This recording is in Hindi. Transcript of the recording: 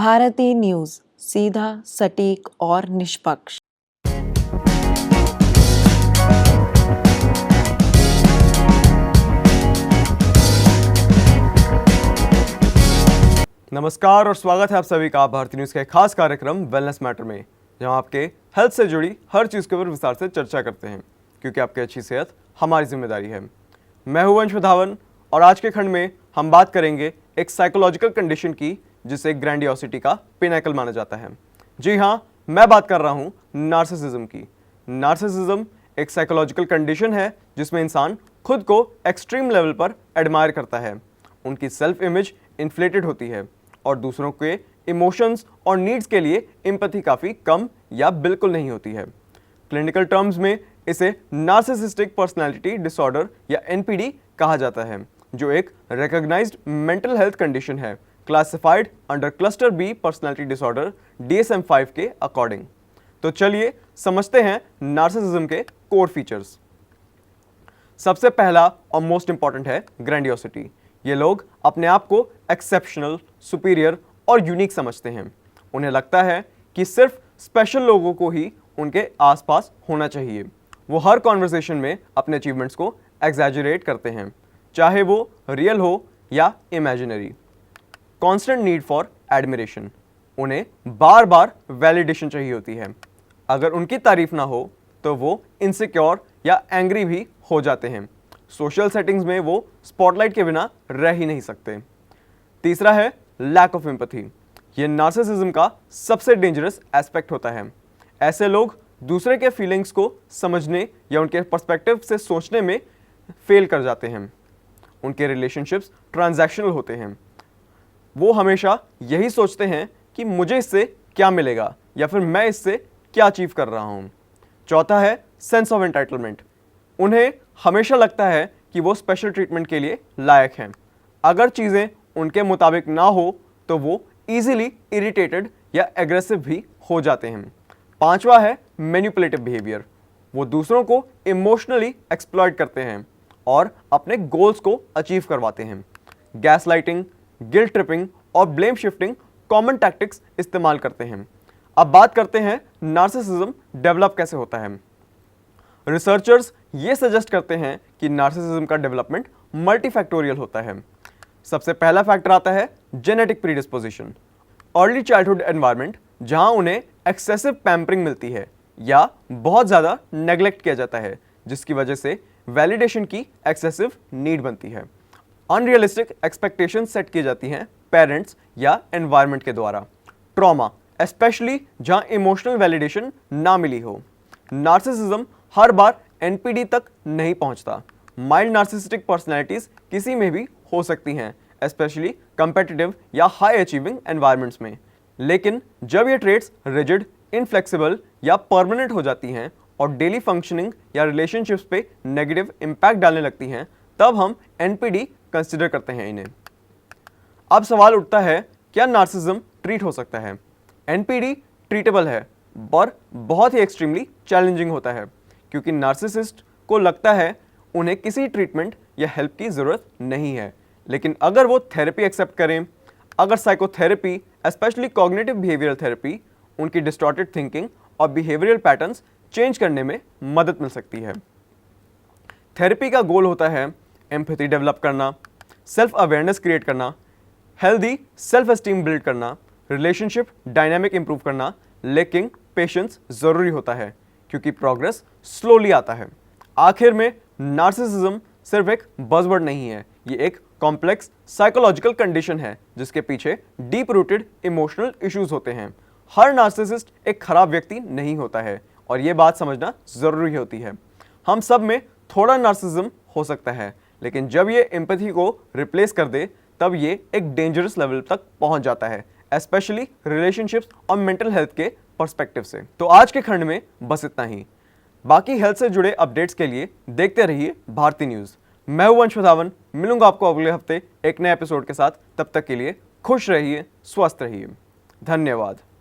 भारती न्यूज, सीधा, सटीक और निष्पक्ष। नमस्कार और स्वागत है आप सभी का भारती न्यूज के खास कार्यक्रम वेलनेस मैटर में, जहां आपके हेल्थ से जुड़ी हर चीज के ऊपर विस्तार से चर्चा करते हैं, क्योंकि आपकी अच्छी सेहत हमारी जिम्मेदारी है। मैं हूं वंश धावन और आज के खंड में हम बात करेंगे एक साइकोलॉजिकल कंडीशन की, जिसे ग्रैंडियोसिटी का पिनैकल माना जाता है। जी हाँ, मैं बात कर रहा हूँ नार्सिसिज्म की। नार्सिसिज्म एक साइकोलॉजिकल कंडीशन है जिसमें इंसान खुद को एक्सट्रीम लेवल पर एडमायर करता है। उनकी सेल्फ इमेज इन्फ्लेटेड होती है और दूसरों के इमोशंस और नीड्स के लिए एम्पैथी काफ़ी कम या बिल्कुल नहीं होती है। क्लिनिकल टर्म्स में इसे नार्सिसिस्टिक पर्सनालिटी डिसऑर्डर या एनपीडी कहा जाता है, जो एक रिकॉग्नाइज्ड मेंटल हेल्थ कंडीशन है, classified under cluster B personality disorder DSM-5 के अकॉर्डिंग। तो चलिए समझते हैं नार्सिसिज्म के कोर फीचर्स। सबसे पहला और मोस्ट इंपॉर्टेंट है ग्रैंडियोसिटी। ये लोग अपने आप को एक्सेप्शनल, सुपीरियर और यूनिक समझते हैं। उन्हें लगता है कि सिर्फ स्पेशल लोगों को ही उनके आसपास होना चाहिए। वो हर कॉन्वर्सेशन में अपने अचीवमेंट्स को एग्जैजरेट करते हैं, चाहे वो रियल हो या imaginary. Constant need for admiration, उन्हें बार बार वैलिडेशन चाहिए होती है। अगर उनकी तारीफ ना हो तो वो इनसिक्योर या एंग्री भी हो जाते हैं। सोशल सेटिंग्स में वो स्पॉटलाइट के बिना रह ही नहीं सकते। तीसरा है लैक ऑफ एम्पैथी। ये नार्सिसिज्म का सबसे डेंजरस एस्पेक्ट होता है। ऐसे लोग दूसरे के फीलिंग्स को समझने या उनके पर्सपेक्टिव से सोचने में फेल कर जाते हैं। उनके रिलेशनशिप्स ट्रांजैक्शनल होते हैं। वो हमेशा यही सोचते हैं कि मुझे इससे क्या मिलेगा या फिर मैं इससे क्या अचीव कर रहा हूँ। चौथा है सेंस ऑफ एंटाइटलमेंट। उन्हें हमेशा लगता है कि वो स्पेशल ट्रीटमेंट के लिए लायक हैं। अगर चीज़ें उनके मुताबिक ना हो तो वो इजीली इरिटेटेड या एग्रेसिव भी हो जाते हैं। पांचवा है मैनिपुलेटिव बिहेवियर। वो दूसरों को इमोशनली एक्सप्लॉइट करते हैं और अपने गोल्स को अचीव करवाते हैं। गैसलाइटिंग, गिल्ट ट्रिपिंग और ब्लेम शिफ्टिंग कॉमन टैक्टिक्स इस्तेमाल करते हैं। अब बात करते हैं नार्सिसिज्म डेवलप कैसे होता है। रिसर्चर्स ये सजेस्ट करते हैं कि नार्सिसिज्म का डेवलपमेंट मल्टीफैक्टोरियल होता है। सबसे पहला फैक्टर आता है genetic predisposition. Early childhood environment, जहां उन्हें एक्सेसिव पैम्परिंग मिलती है या बहुत ज़्यादा नेग्लेक्ट किया जाता है, जिसकी वजह से वैलिडेशन की एक्सेसिव नीड बनती है। अनरियलिस्टिक एक्सपेक्टेशन सेट की जाती हैं पेरेंट्स या एनवायरनमेंट के द्वारा। ट्रॉमा, स्पेशली जहां इमोशनल वैलिडेशन ना मिली हो। नार्सिसिज्म हर बार एनपीडी तक नहीं पहुंचता। माइल्ड नार्सिसिस्टिक पर्सनैलिटीज किसी में भी हो सकती हैं, स्पेशली कंपेटिटिव या हाई अचीविंग एनवायरनमेंट्स में। लेकिन जब ये ट्रेट्स रिजिड, इनफ्लेक्सिबल या परमानेंट हो जाती हैं और डेली फंक्शनिंग या रिलेशनशिप्स पे नेगेटिव इम्पैक्ट डालने लगती हैं, तब हम एनपीडी कंसिडर करते हैं इन्हें। अब सवाल उठता है, क्या नार्सिसिज्म ट्रीट हो सकता है? एनपीडी ट्रीटेबल है, पर बहुत ही एक्सट्रीमली चैलेंजिंग होता है, क्योंकि नार्सिसिस्ट को लगता है उन्हें किसी ट्रीटमेंट या हेल्प की ज़रूरत नहीं है। लेकिन अगर वो थेरेपी एक्सेप्ट करें, अगर psychotherapy, specially cognitive behavioural therapy, उनकी डिस्टॉर्टेड थिंकिंग और बिहेवियरल पैटर्न्स चेंज करने में मदद मिल सकती है। थेरेपी का गोल होता है एम्पैथी डेवलप करना, सेल्फ अवेयरनेस क्रिएट करना, हेल्दी सेल्फ एस्टीम बिल्ड करना, रिलेशनशिप डायनामिक इंप्रूव करना। लेकिन पेशेंस ज़रूरी होता है, क्योंकि प्रोग्रेस स्लोली आता है। आखिर में नार्सिसिज्म सिर्फ एक बज़वर्ड नहीं है, ये एक कॉम्प्लेक्स साइकोलॉजिकल कंडीशन है जिसके पीछे डीप रूटेड इमोशनल इश्यूज होते हैं। हर नार्सिसिस्ट एक खराब व्यक्ति नहीं होता है और ये बात समझना ज़रूरी होती है। हम सब में थोड़ा नार्सिसिज्म हो सकता है, लेकिन जब ये एम्पैथी को रिप्लेस कर दे तब ये एक डेंजरस लेवल तक पहुंच जाता है, स्पेशली रिलेशनशिप्स और मेंटल हेल्थ के पर्सपेक्टिव से। तो आज के खंड में बस इतना ही। बाकी हेल्थ से जुड़े अपडेट्स के लिए देखते रहिए भारती न्यूज़। मैं हूं वंश धावन, मिलूंगा आपको अगले हफ्ते एक नए एपिसोड के साथ। तब तक के लिए खुश रहिए, स्वस्थ रहिए। धन्यवाद।